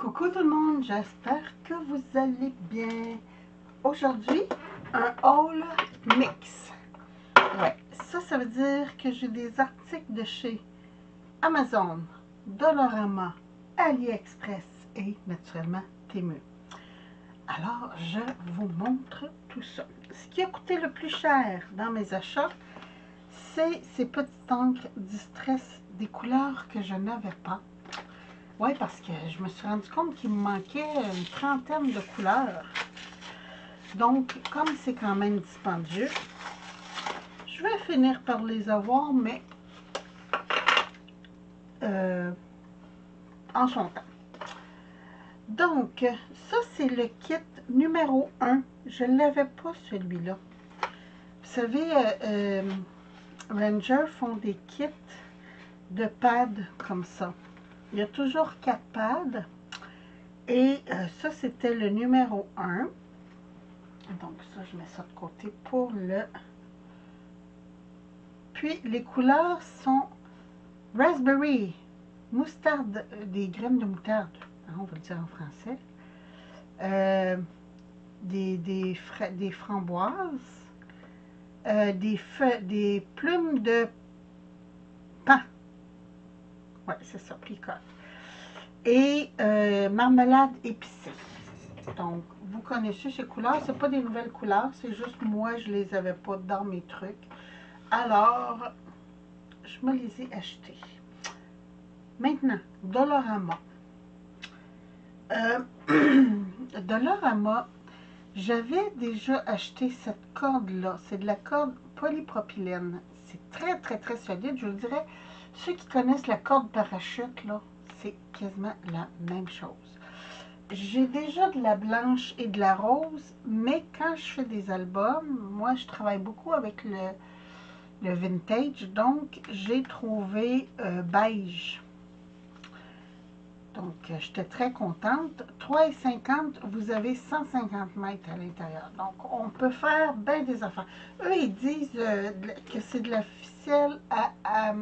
Coucou tout le monde, j'espère que vous allez bien. Aujourd'hui, un haul mix. Ouais, ça veut dire que j'ai des articles de chez Amazon, Dollarama, AliExpress et naturellement Temu. Alors, je vous montre tout ça. Ce qui a coûté le plus cher dans mes achats, c'est ces petites encres Distress des couleurs que je n'avais pas. Oui, parce que je me suis rendu compte qu'il me manquait une trentaine de couleurs. Donc, comme c'est quand même dispendieux, je vais finir par les avoir, mais en son temps. Donc, ça, c'est le kit numéro 1. Je ne l'avais pas, celui-là. Vous savez, Ranger font des kits de pads comme ça. Il y a toujours 4 pads. Et ça, c'était le numéro 1. Donc ça, je mets ça de côté pour le... Puis, les couleurs sont raspberry, moutarde, des graines de moutarde, on va le dire en français, des framboises, des plumes de pain. Ouais, c'est ça, picote. Et marmelade épicée. Donc, vous connaissez ces couleurs. Ce n'est pas des nouvelles couleurs, c'est juste moi, je ne les avais pas dans mes trucs. Alors, je me les ai achetées. Maintenant, Dollarama. Dollarama, j'avais déjà acheté cette corde-là. C'est de la corde polypropylène. C'est très, très, très solide. Je vous dirais, ceux qui connaissent la corde parachute, là, c'est quasiment la même chose. J'ai déjà de la blanche et de la rose, mais quand je fais des albums, moi, je travaille beaucoup avec le vintage, donc j'ai trouvé beige. Donc, j'étais très contente. 3,50, vous avez 150 mètres à l'intérieur. Donc, on peut faire bien des affaires. Eux, ils disent que c'est de la ficelle à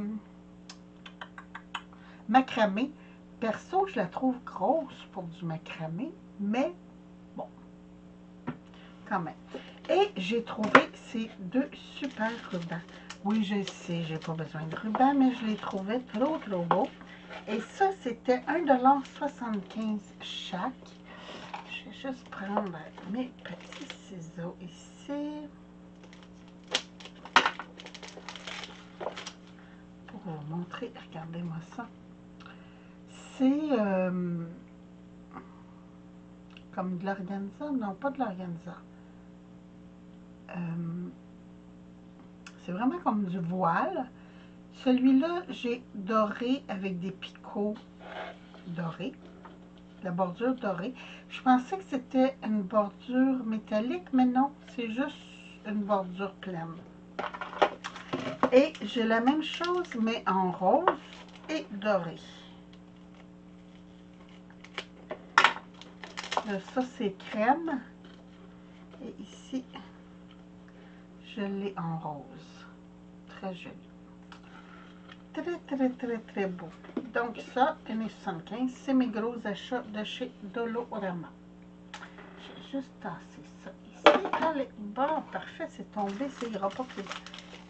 macramé. Perso, je la trouve grosse pour du macramé, mais bon, quand même. Et j'ai trouvé ces deux super rubans. Oui, je sais, j'ai pas besoin de rubans, mais je les trouvais trop beaux. Et ça, c'était 1,75 $ chaque. Je vais juste prendre mes petits ciseaux ici pour vous montrer. Regardez-moi ça. C'est comme de l'organza. Non, pas de l'organza. C'est vraiment comme du voile. Celui-là, j'ai doré avec des picots dorés. La bordure dorée. Je pensais que c'était une bordure métallique, mais non, c'est juste une bordure pleine. Et j'ai la même chose, mais en rose et doré. Ça, c'est crème. Et ici, je l'ai en rose. Très joli. Très, très, très, très beau. Donc ça, 1,75 $, c'est mes gros achats de chez Dollarama. J'ai juste tassé ça ici. Allez, bon, parfait, c'est tombé, c'est gras pas plus.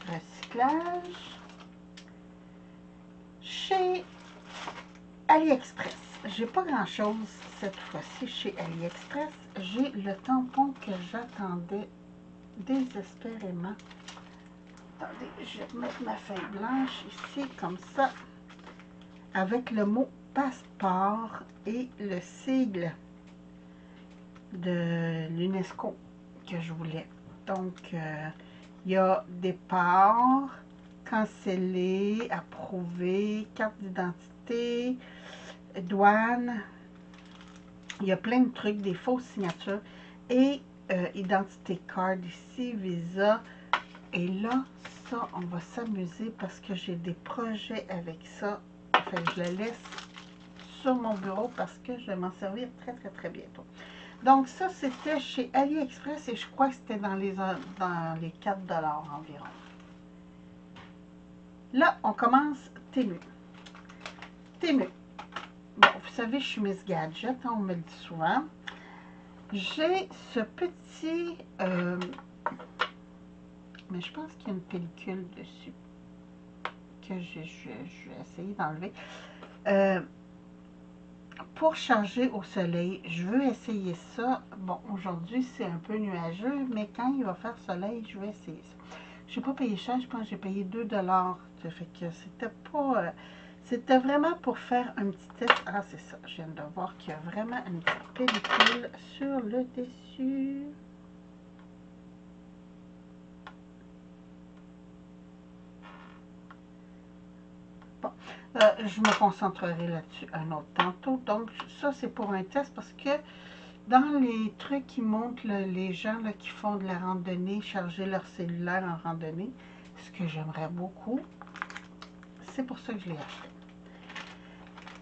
Recyclage. Chez AliExpress. J'ai pas grand chose cette fois-ci chez AliExpress. J'ai le tampon que j'attendais désespérément. Attendez, je vais mettre ma feuille blanche ici, comme ça, avec le mot passeport et le sigle de l'UNESCO que je voulais. Donc, il y a départ, cancellé, approuvé, carte d'identité, douane. Il y a plein de trucs, des fausses signatures. Et identité card ici, visa. Et là, ça, on va s'amuser parce que j'ai des projets avec ça. Enfin, je la laisse sur mon bureau parce que je vais m'en servir très, très, très bientôt. Donc, ça, c'était chez AliExpress et je crois que c'était dans les 4 $ environ. Là, on commence Temu. Temu. bon, vous savez, je suis Miss Gadget, hein, on me le dit souvent. J'ai ce petit... mais je pense qu'il y a une pellicule dessus que je vais essayer d'enlever. Pour charger au soleil, je veux essayer ça. Bon, aujourd'hui, c'est un peu nuageux, mais quand il va faire soleil, je vais essayer ça. Je n'ai pas payé cher, je pense que j'ai payé 2 $. Ça fait que c'était pas... c'était vraiment pour faire un petit test. Ah, c'est ça. Je viens de voir qu'il y a vraiment une petite pellicule sur le dessus. Bon, je me concentrerai là-dessus un autre tantôt. Donc, ça, c'est pour un test parce que dans les trucs qui montrent là, les gens là, qui font de la randonnée, charger leur cellulaire en randonnée, ce que j'aimerais beaucoup, c'est pour ça que je l'ai acheté.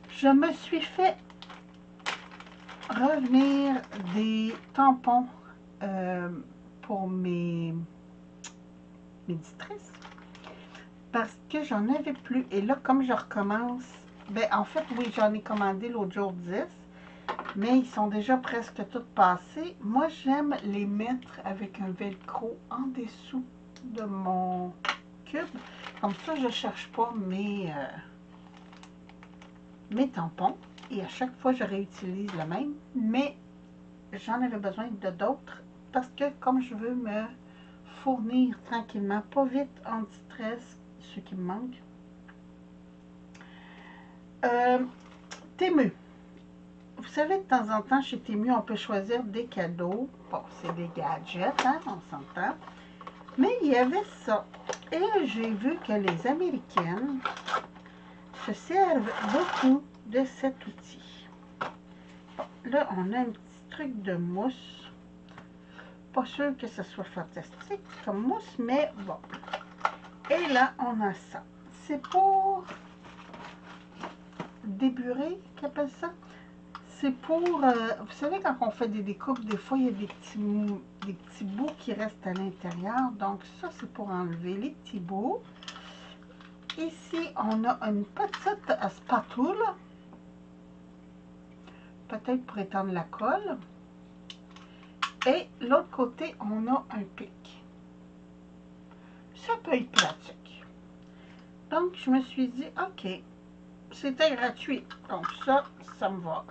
Je me suis fait revenir des tampons pour mes méditrices parce que j'en avais plus. Et là, comme je recommence, ben en fait, oui, j'en ai commandé l'autre jour 10, mais ils sont déjà presque tous passés. Moi, j'aime les mettre avec un velcro en dessous de mon cube. Comme ça, je ne cherche pas mes tampons. Et à chaque fois, je réutilise le même. Mais j'en avais besoin de d'autres parce que comme je veux me fournir tranquillement, pas vite, anti-stress, ce qui me manque. Temu. Vous savez, de temps en temps, chez Temu, on peut choisir des cadeaux. Bon, c'est des gadgets, hein, on s'entend. Mais il y avait ça. Et j'ai vu que les Américaines se servent beaucoup de cet outil. Bon, là, on a un petit truc de mousse. Pas sûr que ce soit fantastique comme mousse, mais bon. Et là, on a ça. C'est pour déburer, qu'appelle appelle ça? C'est pour, vous savez, quand on fait des découpes, des fois, il y a des petits bouts qui restent à l'intérieur. Donc, ça, c'est pour enlever les petits bouts. Ici, on a une petite spatule. Peut-être pour étendre la colle. Et l'autre côté, on a un pic. Ça peut être pratique. Donc, je me suis dit, OK, c'était gratuit. Donc, ça me va.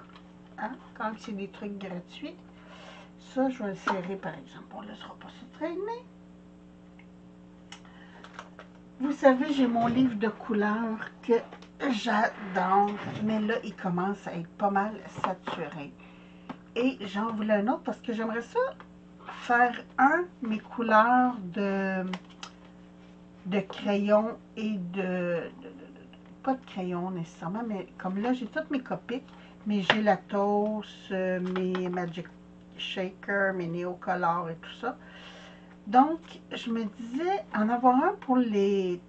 Hein? Quand c'est des trucs gratuits, ça, je vais le serrer, par exemple. On ne laissera pas se traîner. Vous savez, j'ai mon livre de couleurs que j'adore, mais là, il commence à être pas mal saturé. Et j'en voulais un autre parce que j'aimerais ça faire mes couleurs de crayon et pas de crayon nécessairement, mais comme là, j'ai toutes mes copiques, mes Gelatos, mes Magic Shaker, mes Neocolor et tout ça. Donc, je me disais en avoir un pour les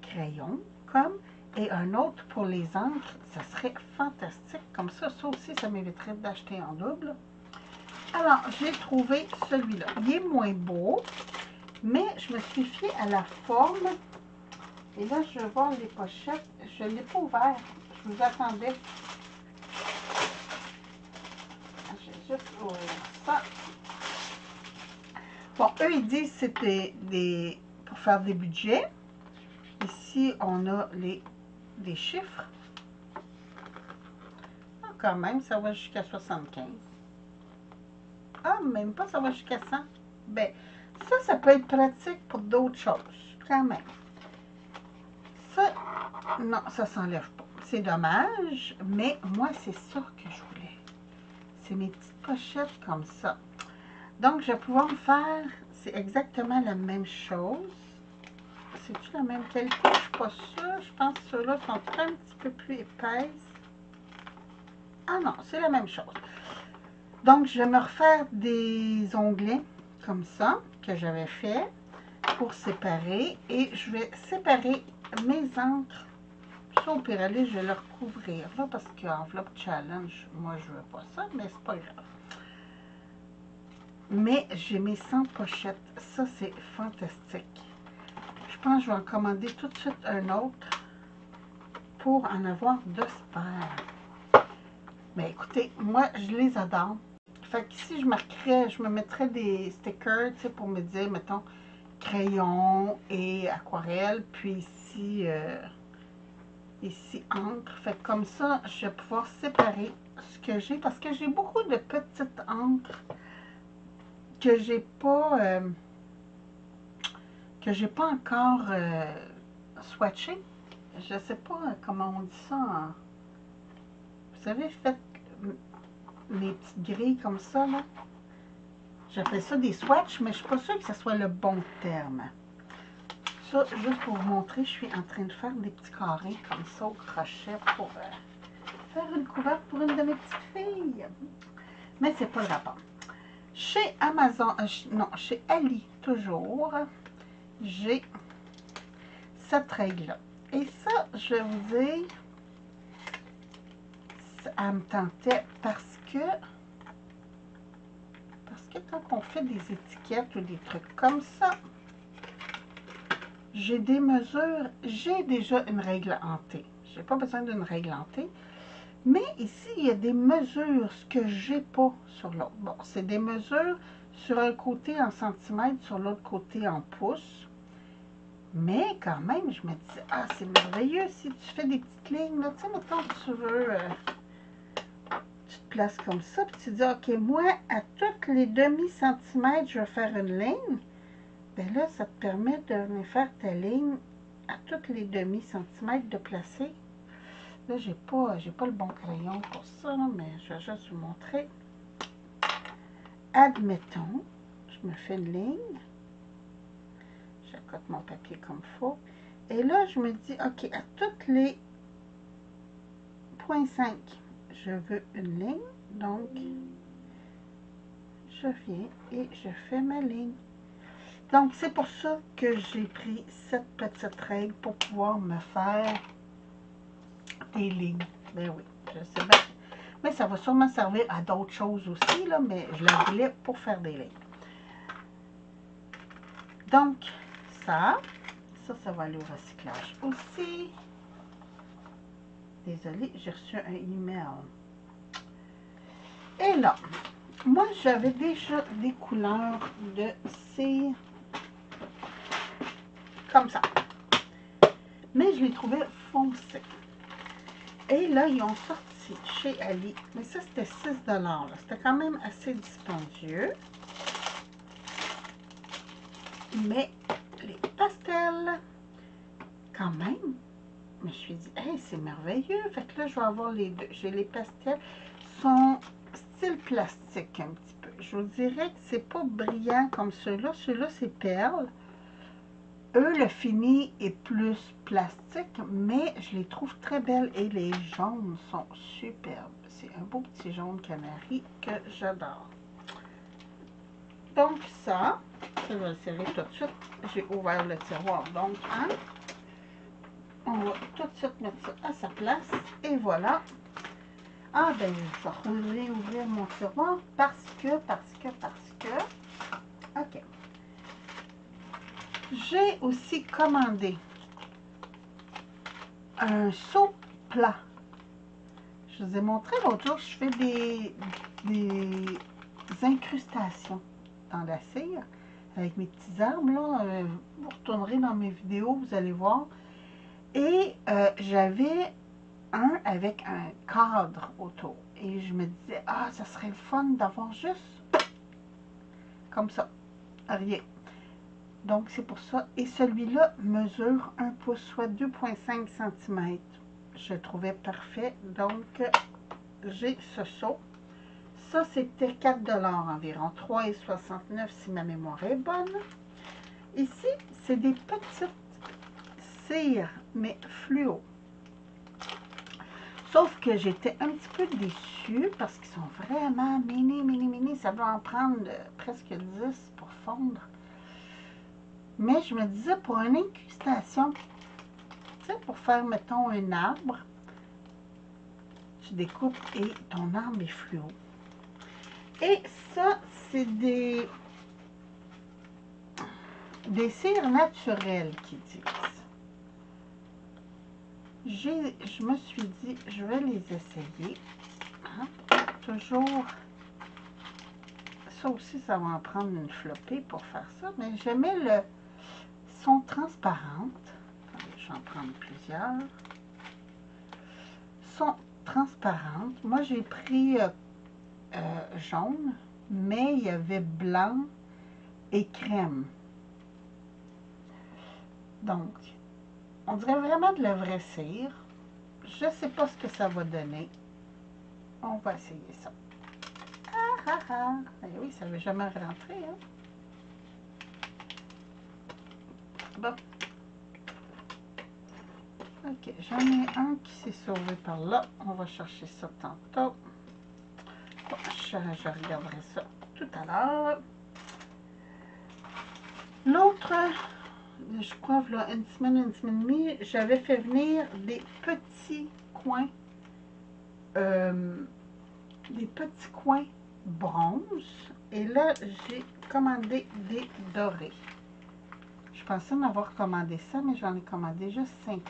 crayons, comme, et un autre pour les encres, ça serait fantastique. Comme ça aussi, ça m'éviterait d'acheter en double. Alors, j'ai trouvé celui-là. Il est moins beau, mais je me suis fiée à la forme. Et là, je vais voir les pochettes. Je ne l'ai pas ouvert. Je vous attendais. Je vais juste ouvrir ça. Bon, eux, ils disent que c'était pour faire des budgets. Ici, on a des chiffres. Ah, quand même, ça va jusqu'à 75. Ah, même pas, ça va jusqu'à 100. Ben, ça peut être pratique pour d'autres choses, quand même. Ça, non, ça s'enlève pas. C'est dommage, mais moi, c'est ça que je voulais. C'est mes petites pochettes comme ça. Donc, je vais pouvoir me faire, c'est exactement la même chose. C'est-tu la même qualité? Je ne suis pas sûre. Je pense que ceux-là sont un petit peu plus épaisses. Ah non, c'est la même chose. Donc, je vais me refaire des onglets comme ça, que j'avais fait, pour séparer. Et je vais séparer mes encres. Ça, au pire aller, je vais le recouvrir là, parce qu'enveloppe challenge, moi, je veux pas ça, mais c'est pas grave. Mais j'ai mes 100 pochettes. Ça, c'est fantastique. Je pense que je vais en commander tout de suite un autre pour en avoir 2 paires. Mais écoutez, moi, je les adore. Fait qu'ici, je marquerais, je me mettrais des stickers, tu sais, pour me dire, mettons, crayon et aquarelle. Puis ici, encre. Fait que comme ça, je vais pouvoir séparer ce que j'ai. Parce que j'ai beaucoup de petites encres que j'ai pas encore swatché. Je sais pas comment on dit ça. Vous savez, faites mes petites grilles comme ça, là. J'appelle ça des swatchs, mais je suis pas sûre que ce soit le bon terme. Ça, juste pour vous montrer, je suis en train de faire des petits carrés comme ça au crochet pour faire une couverte pour une de mes petites filles. Mais c'est pas le rapport. Chez Amazon, non, chez Ali, toujours, j'ai cette règle-là. Et ça, je vais vous dire, ça me tentait parce que quand on fait des étiquettes ou des trucs comme ça, j'ai des mesures, j'ai déjà une règle hantée. Je n'ai pas besoin d'une règle hantée. Mais ici, il y a des mesures, ce que j'ai pas sur l'autre. Bon, c'est des mesures sur un côté en centimètres, sur l'autre côté en pouces. Mais quand même, je me dis, ah, c'est merveilleux si tu fais des petites lignes. Là, tu sais, mettons, tu veux, tu te places comme ça, puis tu dis, OK, moi, à toutes les demi-centimètres, je vais faire une ligne. Bien là, ça te permet de venir faire ta ligne à toutes les demi-centimètres de placer. Là, j'ai pas le bon crayon pour ça, là, mais je vais juste vous montrer. Admettons, je me fais une ligne. J'accote mon papier comme il faut. Et là, je me dis, OK, à toutes les 0,5, je veux une ligne. Donc, je viens et je fais ma ligne. Donc, c'est pour ça que j'ai pris cette petite règle pour pouvoir me faire des lignes. Ben oui, je sais bien. Mais ça va sûrement servir à d'autres choses aussi, là, mais je la voulais pour faire des lignes. Donc, ça va aller au recyclage aussi. Désolée, j'ai reçu un email. Et là, moi, j'avais déjà des couleurs de cire comme ça. Mais je les trouvais foncées. Et là, ils ont sorti chez Ali. Mais ça, c'était 6 $. C'était quand même assez dispendieux. Mais les pastels, quand même, je me suis dit, hey, c'est merveilleux. Fait que là, je vais avoir les deux. J'ai les pastels, sont style plastique un petit peu. Je vous dirais que c'est pas brillant comme ceux-là. Ceux-là, c'est perles. Eux, le fini est plus plastique, mais je les trouve très belles et les jaunes sont superbes. C'est un beau petit jaune canari que j'adore. Donc ça, je vais le serrer tout de suite. J'ai ouvert le tiroir, donc hein, on va tout de suite mettre ça à sa place. Et voilà. Ah ben, je vais ouvrir mon tiroir parce que, ok. J'ai aussi commandé un seau plat. Je vous ai montré l'autre jour, je fais des incrustations dans la cire avec mes petits arbres. Là, vous retournerez dans mes vidéos, vous allez voir. Et j'avais un avec un cadre autour. Et je me disais, ah, ça serait le fun d'avoir juste comme ça, rien. Donc, c'est pour ça. Et celui-là mesure 1 pouce, soit 2,5 cm. Je le trouvais parfait. Donc, j'ai ce seau. Ça, c'était 4 $ environ. 3,69 si ma mémoire est bonne. Ici, c'est des petites cires, mais fluo. Sauf que j'étais un petit peu déçue parce qu'ils sont vraiment mini. Ça doit en prendre presque 10 pour fondre. Mais je me disais, pour une incrustation, tu sais, pour faire, mettons, un arbre, tu découpes et ton arbre est fluo. Et ça, c'est des cires naturelles qu'ils disent. Je me suis dit, je vais les essayer. Hein? toujours... Ça aussi, ça va en prendre une flopée pour faire ça. Mais j'aimais le son transparente. Attendez, je vais en prendre plusieurs. Sont transparentes. Moi, j'ai pris jaune, mais il y avait blanc et crème. Donc, on dirait vraiment de la vraie cire. Je ne sais pas ce que ça va donner. On va essayer ça. Ah ah ah! Eh oui, ça ne veut jamais rentrer, hein? Bon. Ok, j'en ai un qui s'est sauvé par là. On va chercher ça tantôt. Bon, je regarderai ça tout à l'heure. L'autre, je crois, là, une semaine et demie, j'avais fait venir des petits coins bronze. Et là, j'ai commandé des dorés. Je pensais m'avoir commandé ça, mais j'en ai commandé juste 50.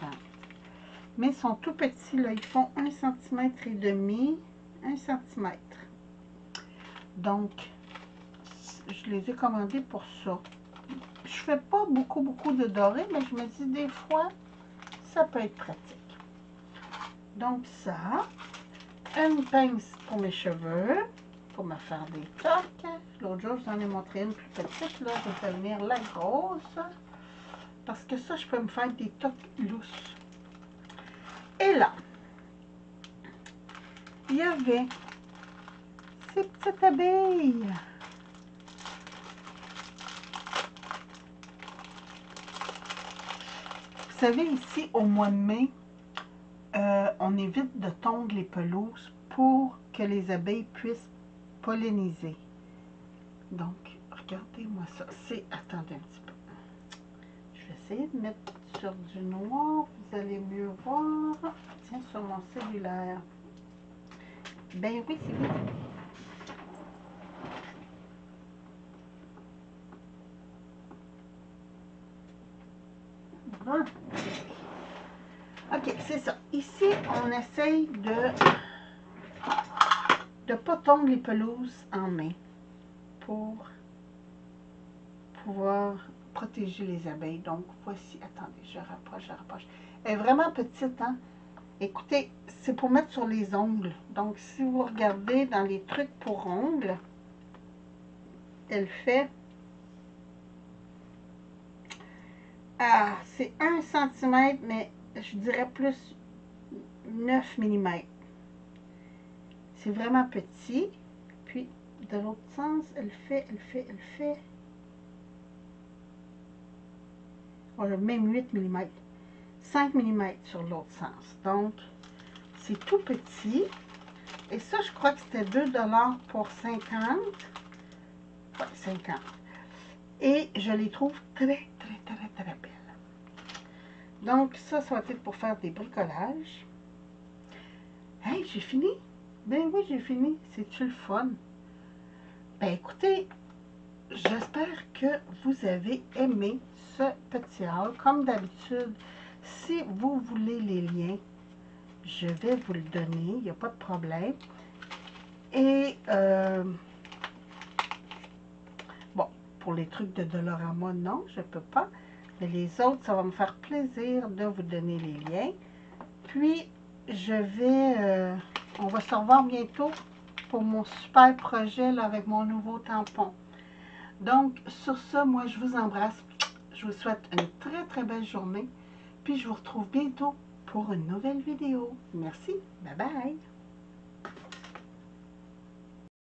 Mais ils sont tout petits, là. Ils font 1,5 cm, 1 cm. Donc, je les ai commandés pour ça. Je fais pas beaucoup de dorés, mais je me dis des fois, ça peut être pratique. Donc ça, une pince pour mes cheveux, pour me faire des toques. L'autre jour, je vous en ai montré une plus petite, là, je vais faire venir la grosse. Parce que ça, je peux me faire des toques lousses. Et là, il y avait ces petites abeilles. Vous savez, ici, au mois de mai, on évite de tondre les pelouses pour que les abeilles puissent polliniser. Donc, regardez-moi ça. Attendez un petit peu. Je vais essayer de mettre sur du noir. Vous allez mieux voir. Tiens, sur mon cellulaire. Ben oui, c'est bien. Voilà. OK, c'est ça. Ici, on essaye de pas tondre les pelouses en mai pour pouvoir protéger les abeilles. Donc, voici. Attendez, je rapproche. Elle est vraiment petite, hein? Écoutez, c'est pour mettre sur les ongles. Donc, si vous regardez dans les trucs pour ongles, elle fait... Ah, c'est 1 cm, mais je dirais plus 9 mm. C'est vraiment petit. Puis, de l'autre sens, elle fait... Oh, même 8 mm. 5 mm sur l'autre sens. Donc, c'est tout petit. Et ça, je crois que c'était 2 $ pour 50. Ouais, 50. Et je les trouve très belles. Donc, ça va être pour faire des bricolages. Hey, j'ai fini? Ben oui, j'ai fini. C'est-tu le fun? Ben écoutez, j'espère que vous avez aimé ce petit haul. Comme d'habitude, si vous voulez les liens, je vais vous le donner. Il n'y a pas de problème. Et, bon, pour les trucs de Dollarama, non, je ne peux pas. Mais les autres, ça va me faire plaisir de vous donner les liens. Puis, on va se revoir bientôt pour mon super projet là, avec mon nouveau tampon. Donc, sur ce, moi, je vous embrasse. Je vous souhaite une très belle journée. Puis, je vous retrouve bientôt pour une nouvelle vidéo. Merci. Bye bye.